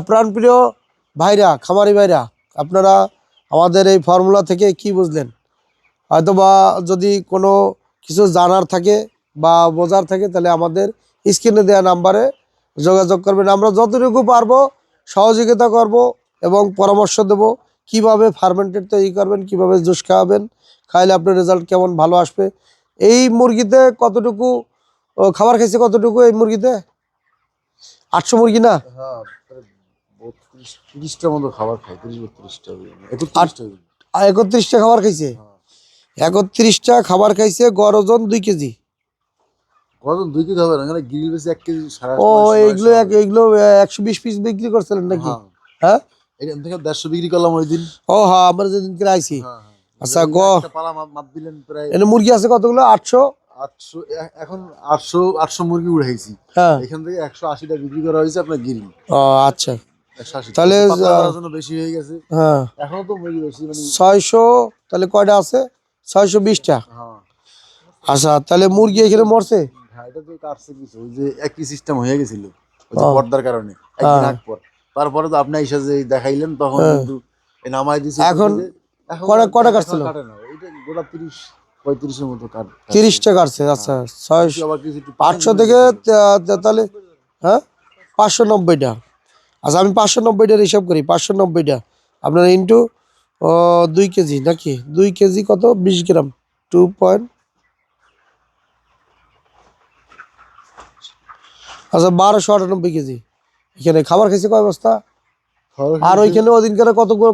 প্রাণপ্রিয় ভাইরা, খামারি ভাইরা, আপনারা আমাদের এই ফর্মুলা থেকে কি বুঝলেন? হয়তোবা যদি কোনো কিছু জানার থাকে বা বোঝার থাকে তাহলে আমাদের স্ক্রিনে দেওয়া নাম্বারে যোগাযোগ করবেন। আমরা যতটুকু পারবো সহযোগিতা করব এবং পরামর্শ দেব কিভাবে ফার্মেন্টেড তৈরি করবেন, কিভাবে জুস খাওয়াবেন, খাইলে আপনার রেজাল্ট কেমন ভালো আসবে। এই মুরগিতে কতটুকু খাবার খাইছে, কতটুকু এই মুরগিতে? 800 মুরগি না? হ্যাঁ, 30টা মতো খাবার খাই, 30-32টা, 31টা খাবার খাইছে। 31টা খাবার খাইছে। গড় ওজন 2 কেজি। ওজন 2 কেজি হবে না, এখানে গিরিল বেশি 1 কেজি সারা। ও এইগুলো 120 পিস বিক্রি করছিলেন নাকি? হ্যাঁ, এখান থেকে 150 বিক্রি করলাম ওই দিন। ও হ্যাঁ, আমরা যেদিন করে আইছি। আচ্ছা, পালা মাপ দিলেন প্রায়। এনে মুরগি আছে কতগুলো? 800। এখন 800 মুরগি উড়াইছি। হ্যাঁ, এখান থেকে 180টা বিক্রি করা হয়েছে আপনার গিরিল। ও আচ্ছা, 180। তাহলে জন্য বেশি হয়ে গেছে। হ্যাঁ, এখনো তো মুরগি বেশি, মানে 600। তাহলে কয়টা আছে? 620টা। হ্যাঁ। আচ্ছা, তাহলে মুরগি এখানে মরছে? হ্যাঁ, এটা তো কাটছে কিছু, ওই যে একই সিস্টেম হয়ে গেছিল ওই যে পর্দার কারণে একদিন আগ পর। তারপরে তো আপনি এসে যে দেখাইলেন তখন কিন্তু নামাই দিয়েছে। এখন কটা কাটছিল? কাটে না, এটা গোটা 30-35 এর মতো কাট। 30টা কাটছে। আচ্ছা, 800 থেকে তাহলে হ্যাঁ 590টা। আচ্ছা, আমি 590টার হিসাব করি। 590টা আপনার ইন্টু 2 কেজি নাকি? 2 কেজি কত? 20 গ্রাম। 2 পয়েন্ট। আচ্ছা, 1298 কেজি। এখানে খাবার খাইছে কয় বস্তা? আর ওইখানে ওদিনকার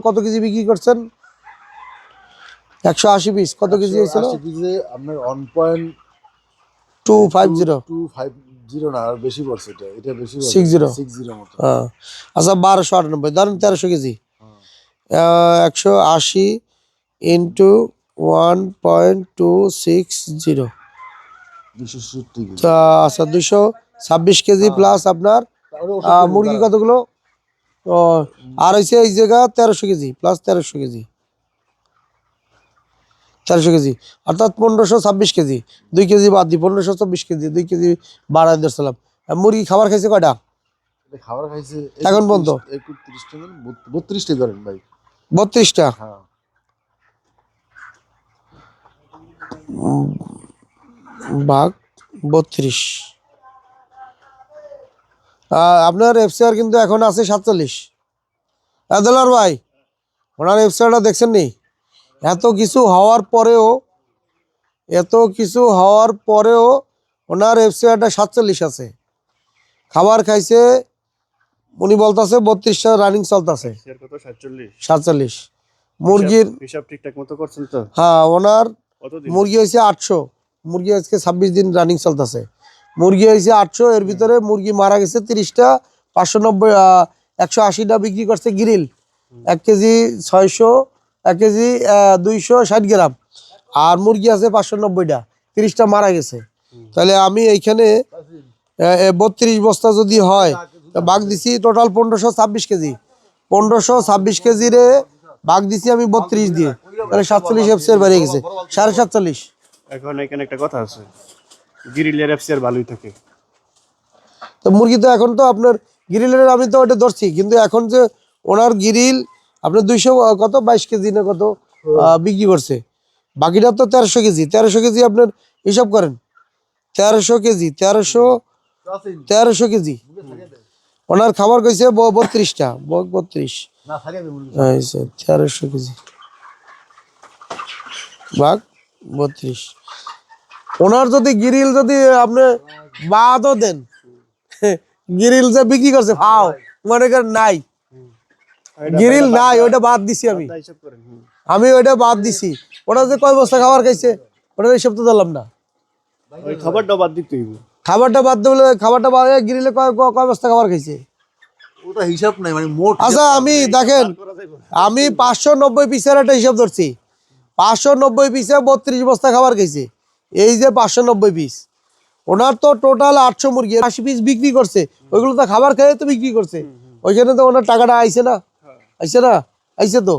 কত কেজি বিক্রি করছেন? 180 পিস। কত কেজি হয়েছিল? আপনার 1.250 না, আর বেশি পড়ছে। এটা বেশি 60 মতো। আচ্ছা, 1298 ধরেন 1300 কেজি। 180 ইন্টু 1.260। আচ্ছা, 226 কেজি প্লাস আপনার মুরগি কতগুলো? ও, আর হয়েছে এই জায়গা 1300 কেজি প্লাস 1300 কেজি। 1300 কেজি অর্থাৎ 1526 কেজি। 2 কেজি বাদ দিই, 1524 কেজি। 2 কেজি বাড়াই ধরছিলাম। মুরগি খাবার খাইছে কয়টা? খাবার খাইছে এখন পর্যন্ত 32টা ধরেন ভাই। 32টা। হ্যাঁ, ভাগ 32। আপনার এফসিআর কিন্তু এখন আছে 47। আদালার ভাই, ওনার এফসিআরটা দেখছেন নি? এত কিছু হওয়ার পরেও ওনার এফসিআরটা 47 আছে। খাবার খাইছে উনি বলতেছে 32টা রানিং চলতেছে। 47 মুরগির হিসাব ঠিকঠাক মতো করছেন তো? হ্যাঁ, ওনার মুরগি হয়েছে 800। মুরগি আজকে 26 দিন রানিং চলতেছে। মুরগি হয়েছে 800। এর ভিতরে মুরগি মারা গেছে 30টা। 590 180টা বিক্রি করছে গ্রিল। 1 কেজি 600, 1 কেজি 260 গ্রাম। আর মুরগি আছে 590টা। 30টা মারা গেছে। তাহলে আমি এইখানে 32 বস্তা যদি হয়, ভাগ দিছি টোটাল 1526 কেজি। 1526 কেজি রে ভাগ দিছি আমি 32 দিয়ে, তাহলে 47 এফসিআর বেড়ে গেছে। 47.5। এখন এখানে একটা কথা আছে, গ্রিলের এফসিআর ভালোই থাকে। তো মুরগি তো এখন তো আপনার গ্রিলের আমি তো ওটা ধরছি, কিন্তু এখন যে ওনার গ্রিল আপনার 200 কত 22 কেজি না কত বিক্রি করছে। বাকিটা তো 1300 কেজি। 1300 কেজি আপনার হিসাব করেন। 1300 কেজি, 1300 কেজি ওনার খাবার কইছে 32টা। 32 1300 কেজি ভাগ 32। ওনার যদি গ্রিল যদি আপনি বাদও দেন, গ্রিল যে বিক্রি করছে ফাও মনে করেন নাই, গ্রিল নাই, ওইটা বাদ দিছি আমি ওইটা বাদ দিছি। ওটা যে কয় বস্তা খাবার খাইছে ওটা হিসাব তো দিলাম না। ওই খাবারটা বাদ দিতে হইব। খাবারটা বাদ দিলে খাবারটা বাদ গ্রিলে কয় বস্তা খাবার খাইছে ওটা হিসাব নাই, মানে মোট। আচ্ছা, আমি দেখেন আমি 590 পিসের একটা হিসাব ধরছি। 590 পিসে 32 বস্তা খাবার খাইছে। এই যে 590 পিস, ওনার তো টোটাল 800 মুরগি 80 পিস বিক্রি করছে। ওইগুলো তো খাবার খেয়ে তো বিক্রি করছে। ওইখানে তো ওনার টাকাটা আইছে না? আইছে তো।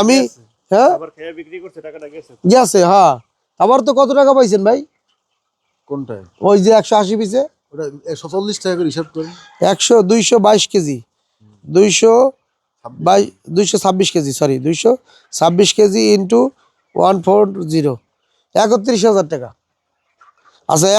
আমি হ্যাঁ গেছে। হ্যাঁ, আবার তো কত টাকা পাইছেন ভাই? কোনটায়? ওই যে 180 পিসে ওটা 140 টাকা করে হিসাব করেন। 222 KG 226 KG, sorry 226 KG into 140, 31,000 টাকা। আচ্ছা